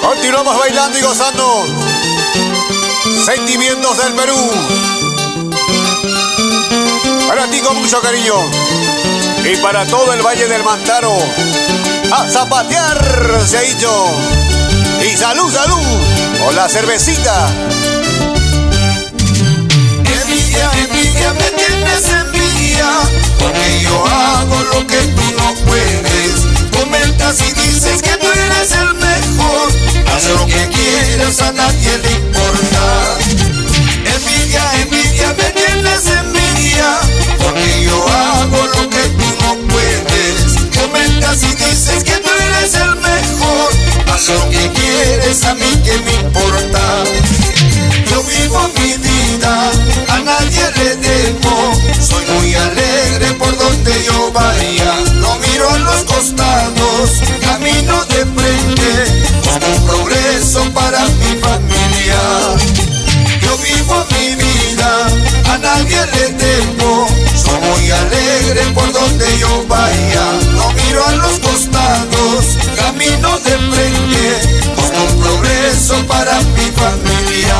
Continuamos bailando y gozando. Sentimientos del Perú. Para ti con mucho cariño. Y para todo el Valle del Mantaro. A zapatear se ha dicho. Y salud, salud. Con la cervecita. Envidia, envidia, me tienes envidia. Porque yo hago lo que tú no puedes. Comentas y dices que tú eres el mejor. Haz lo que quieras, a nadie le importa. Envidia, envidia, me tienes envidia. Porque yo hago lo que tú no puedes. Comentas y dices que tú eres el mejor. Haz lo que quieres, a mí que me importa. Yo vivo mi vida, a nadie le debo. Soy muy alegre por donde yo vaya. No miro a los costados, camino de frente. Busco un progreso para mi familia. Yo vivo mi vida, a nadie le debo. Soy muy alegre por donde yo vaya. No miro a los costados, camino de frente. Busco un progreso para mi familia.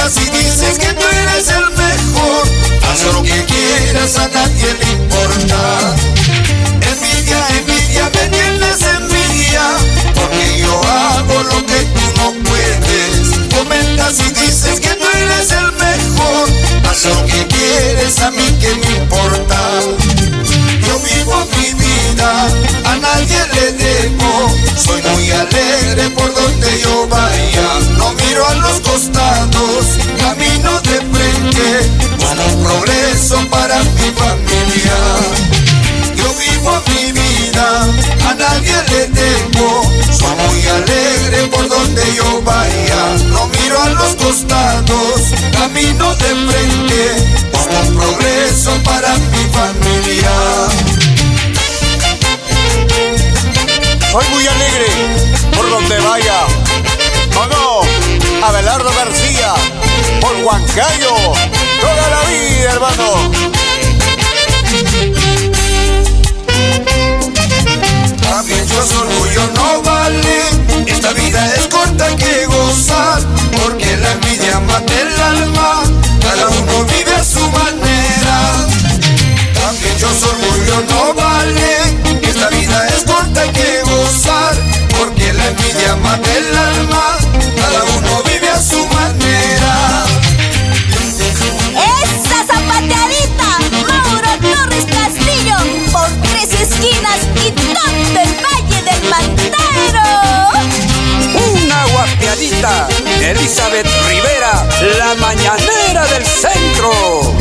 Si dices que tú eres el mejor, haz lo que quieras, a nadie le importa. Envidia, envidia, me tienes envidia. Porque yo hago lo que tú no puedes. Comentas y dices que tú eres el mejor. Haz lo que quieres, a mí que me importa. Yo vivo mi vida, a nadie le debo. Soy muy alegre por donde yo vaya. No miro a los costados, camino de frente. Busco un progreso para mi familia. Yo vivo mi vida, a nadie le debo. Soy muy alegre por donde yo vaya. No miro a los costados, camino de frente. Busco un progreso para mi familia. Soy muy alegre por donde vaya. ¿O no? Abelardo García, por Huancayo, toda la vida, hermano. Ambicioso orgullo no vale. Esta vida es corta, hay que gozar. Porque la envidia mata el alma. Cada uno vive a su manera. Ambicioso orgullo no vale. Esta vida es corta, hay que gozar. Porque la envidia mata el alma. Cada uno vive a su manera. ¡Esa zapateadita! Mauro Torres Castillo, por 3 esquinas y todo el Valle del Mantaro. Una guapeadita, Elizabeth Rivera, la mañanera del centro.